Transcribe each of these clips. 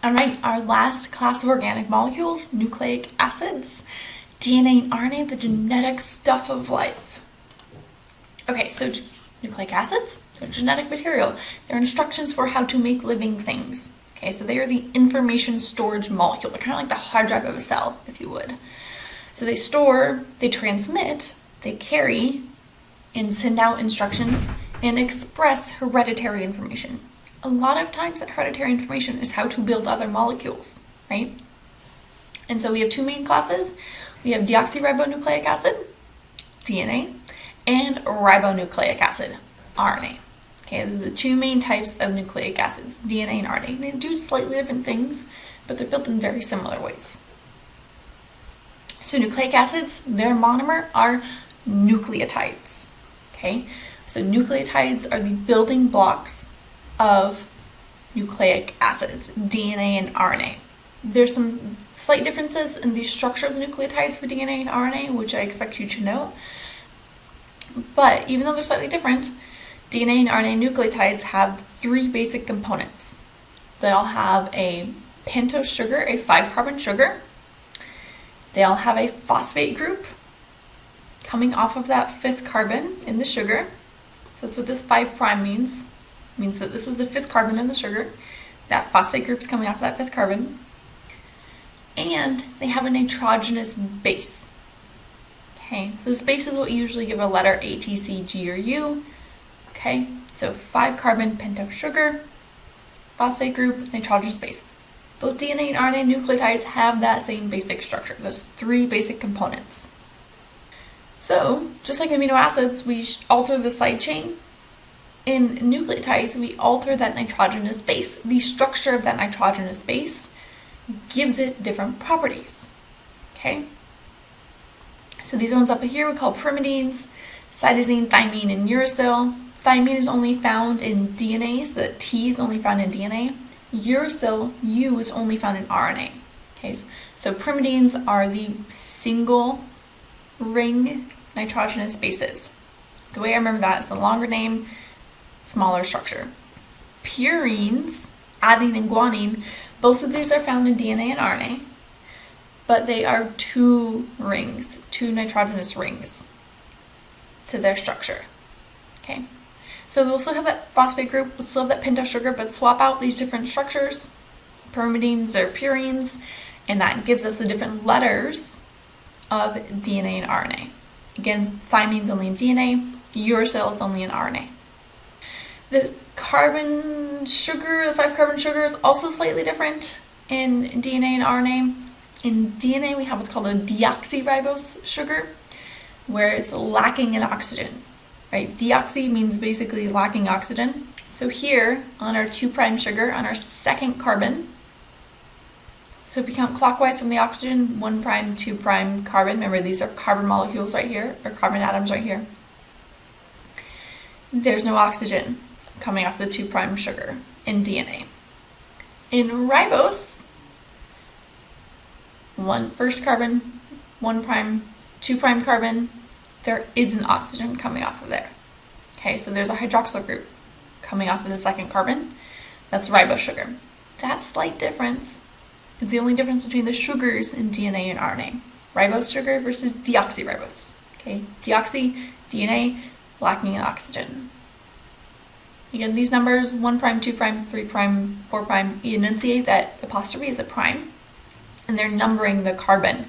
All right, our last class of organic molecules, nucleic acids, DNA and RNA, the genetic stuff of life. Okay, so nucleic acids, they're genetic material. They're instructions for how to make living things. Okay, so they are the information storage molecule. They're kind of like the hard drive of a cell, if you would. So they store, they transmit, they carry, and send out instructions and express hereditary information. A lot of times that hereditary information is how to build other molecules, right? And so we have two main classes. We have deoxyribonucleic acid, DNA, and ribonucleic acid, RNA. Okay, those are the two main types of nucleic acids, DNA and RNA. They do slightly different things, but they're built in very similar ways. So nucleic acids, their monomer are nucleotides. Okay, so nucleotides are the building blocks of nucleic acids, DNA and RNA. There's some slight differences in the structure of the nucleotides for DNA and RNA, which I expect you to know. But even though they're slightly different, DNA and RNA nucleotides have three basic components. They all have a pentose sugar, a 5-carbon sugar. They all have a phosphate group coming off of that 5th carbon in the sugar. So that's what this 5' means. It means that this is the 5th carbon in the sugar. That phosphate group is coming off that 5th carbon. And they have a nitrogenous base. Okay, so this base is what you usually give a letter A, T, C, G, or U. Okay, so 5-carbon pentose sugar, phosphate group, nitrogenous base. Both DNA and RNA nucleotides have that same basic structure, those three basic components. So, just like amino acids, we alter the side chain. In nucleotides, we alter that nitrogenous base. The structure of that nitrogenous base gives it different properties. Okay? So these ones up here we call pyrimidines, cytosine, thymine, and uracil. Thymine is only found in DNA, so the T is only found in DNA. Uracil, U, is only found in RNA. Okay, so pyrimidines are the single ring nitrogenous bases. The way I remember that is a longer name, smaller structure. Purines, adenine and guanine, both of these are found in DNA and RNA, but they are two nitrogenous rings to their structure. Okay, so we'll still have that phosphate group, we'll still have that pentose sugar, but swap out these different structures, pyrimidines or purines, and that gives us the different letters of DNA and RNA. Again, thymine's only in DNA, uracil is only in RNA. The carbon sugar, the 5-carbon sugar, is also slightly different in DNA and RNA. In DNA, we have what's called a deoxyribose sugar, where it's lacking in oxygen. Right? Deoxy means basically lacking oxygen. So here, on our 2' sugar, on our 2nd carbon, so if you count clockwise from the oxygen, 1', 2' carbon, remember these are carbon molecules right here, or carbon atoms right here. There's no oxygen coming off the 2' sugar in DNA. In ribose, 1st carbon, 1', 2' carbon, there isn't oxygen coming off of there. Okay, so there's a hydroxyl group coming off of the 2nd carbon. That's ribose sugar. That slight difference is the only difference between the sugars in DNA and RNA. Ribose sugar versus deoxyribose. Okay, deoxy, DNA, lacking in oxygen. Again, these numbers, 1', 2', 3', 4', enunciate that apostrophe is a prime, and they're numbering the carbon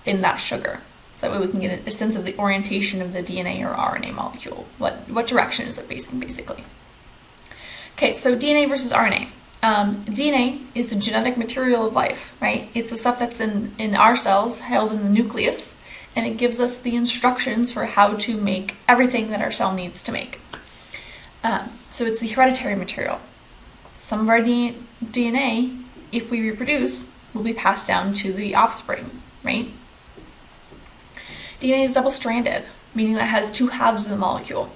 in that sugar. So that way we can get a sense of the orientation of the DNA or RNA molecule. What direction is it facing, basically? Okay, so DNA versus RNA. DNA is the genetic material of life, right? It's the stuff that's in our cells, held in the nucleus, and it gives us the instructions for how to make everything that our cell needs to make. So it's the hereditary material. Some of our DNA, if we reproduce, will be passed down to the offspring, right? DNA is double-stranded, meaning that it has two halves of the molecule.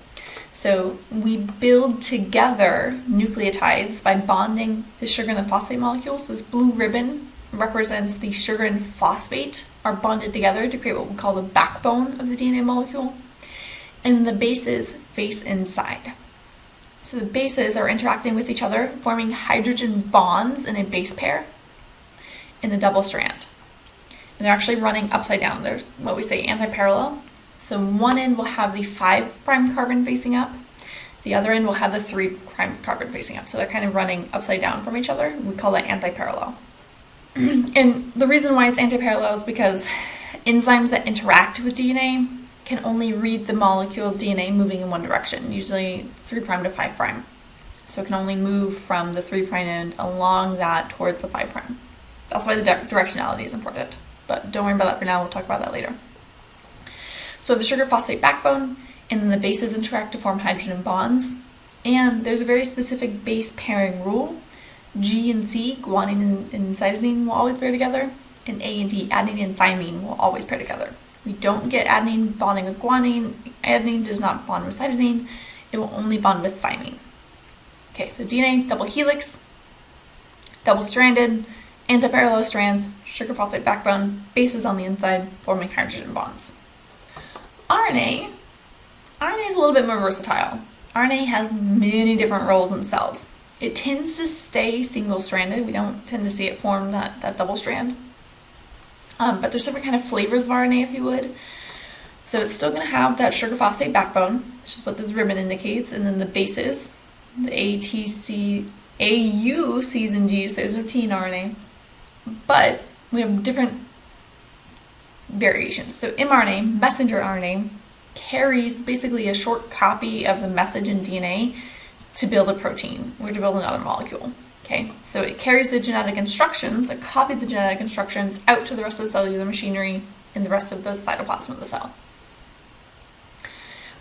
So we build together nucleotides by bonding the sugar and the phosphate molecules. This blue ribbon represents the sugar and phosphate are bonded together to create what we call the backbone of the DNA molecule. And the bases face inside. So the bases are interacting with each other, forming hydrogen bonds in a base pair. in the double strand. And they're actually running upside down. They're what we say anti-parallel. So one end will have the 5' carbon facing up. The other end will have the 3' carbon facing up. So they're kind of running upside down from each other. We call that anti-parallel. And the reason why it's anti-parallel is because enzymes that interact with DNA can only read the molecule of DNA moving in one direction, usually 3' to 5'. So it can only move from the 3' end along that towards the 5'. That's why the directionality is important. But don't worry about that for now, we'll talk about that later. So the sugar phosphate backbone, and then the bases interact to form hydrogen bonds. And there's a very specific base pairing rule. G and C, guanine and cytosine, will always pair together, and A and D, adenine and thymine, will always pair together. We don't get adenine bonding with guanine. Adenine does not bond with cytosine. It will only bond with thymine. Okay, so DNA, double helix, double-stranded, antiparallel strands, sugar phosphate backbone, bases on the inside, forming hydrogen bonds. RNA is a little bit more versatile. RNA has many different roles in cells. It tends to stay single-stranded. We don't tend to see it form that double strand. But there's different kind of flavors of RNA, if you would. So it's still going to have that sugar phosphate backbone, which is what this ribbon indicates, and then the bases, the A, T, C, A, U, C's, and G's. There's no T in RNA. But we have different variations. So mRNA, messenger RNA, carries basically a short copy of the message in DNA to build a protein or to build another molecule. Okay, so it carries the genetic instructions, a copy of the genetic instructions out to the rest of the cellular machinery and the rest of the cytoplasm of the cell.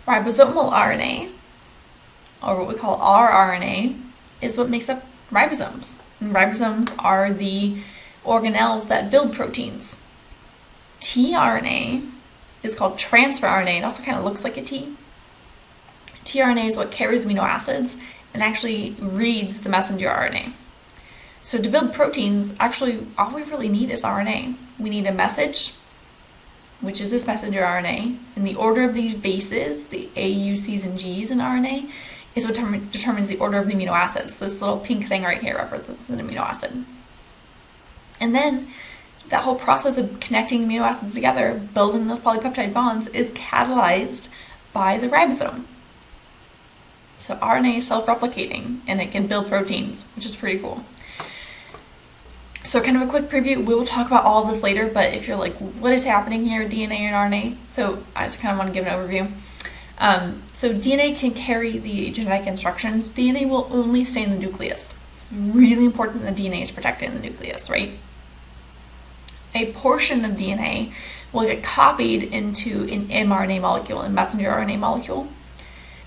Ribosomal RNA, or what we call rRNA, is what makes up ribosomes. And ribosomes are the organelles that build proteins. tRNA is called transfer RNA. It also kind of looks like a T. tRNA is what carries amino acids and actually reads the messenger RNA. So to build proteins, actually all we really need is RNA. We need a message, which is this messenger RNA, and the order of these bases, the A, U, C's, and G's in RNA, is what determines the order of the amino acids. So this little pink thing right here represents an amino acid. And then that whole process of connecting amino acids together, building those polypeptide bonds, is catalyzed by the ribosome. So RNA is self-replicating, and it can build proteins, which is pretty cool. So kind of a quick preview. We will talk about all of this later, but if you're like, what is happening here, DNA and RNA? So I just kind of want to give an overview. So DNA can carry the genetic instructions. DNA will only stay in the nucleus. It's really important that DNA is protected in the nucleus, right? A portion of DNA will get copied into an mRNA molecule, a messenger RNA molecule.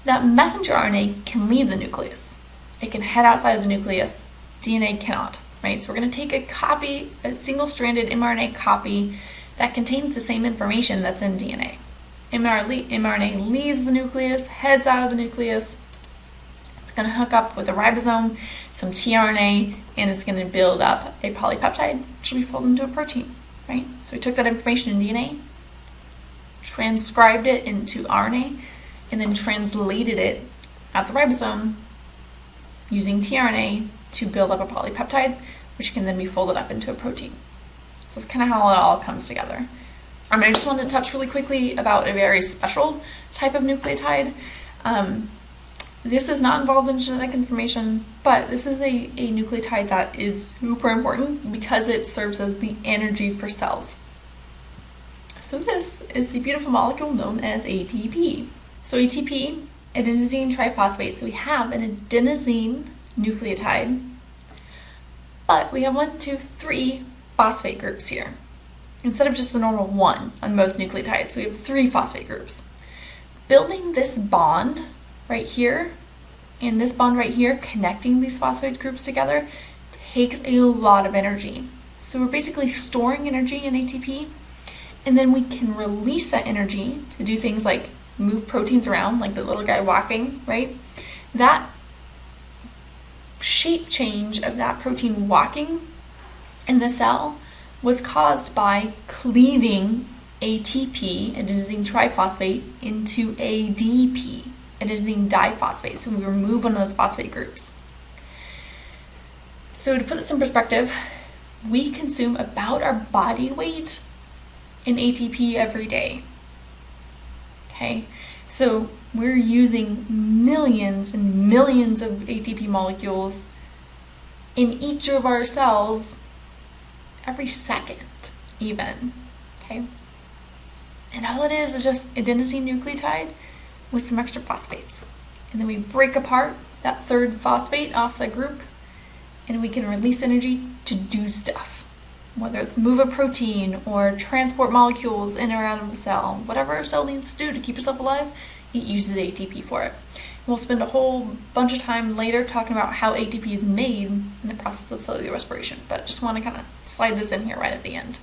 That messenger RNA can leave the nucleus. It can head outside of the nucleus. DNA cannot, right? So we're going to take a copy, a single-stranded mRNA copy that contains the same information that's in DNA. mRNA leaves the nucleus, heads out of the nucleus. It's going to hook up with a ribosome, some tRNA, and it's going to build up a polypeptide, which will be folded into a protein, right? So we took that information in DNA, transcribed it into RNA, and then translated it at the ribosome using tRNA to build up a polypeptide, which can then be folded up into a protein. So that's kind of how it all comes together. I just wanted to touch really quickly about a very special type of nucleotide. This is not involved in genetic information, but this is a nucleotide that is super important because it serves as the energy for cells. So this is the beautiful molecule known as ATP. So ATP, adenosine triphosphate. So we have an adenosine nucleotide, but we have 3 phosphate groups here. Instead of just the normal 1 on most nucleotides, we have 3 phosphate groups. Building this bond right here and this bond right here, connecting these phosphate groups together, takes a lot of energy. So we're basically storing energy in ATP, and then we can release that energy to do things like move proteins around, like the little guy walking, right? That shape change of that protein walking in the cell was caused by cleaving ATP, adenosine triphosphate, into ADP, adenosine diphosphate. So we remove one of those phosphate groups. So to put this in perspective, we consume about our body weight in ATP every day. Okay, so we're using millions and millions of ATP molecules in each of our cells every second, even. Okay, and all it is just adenosine nucleotide with some extra phosphates. And then we break apart that third phosphate off the group, and we can release energy to do stuff. Whether it's move a protein or transport molecules in or out of the cell, whatever a cell needs to do to keep itself alive, it uses ATP for it. We'll spend a whole bunch of time later talking about how ATP is made in the process of cellular respiration, but just want to kind of slide this in here right at the end.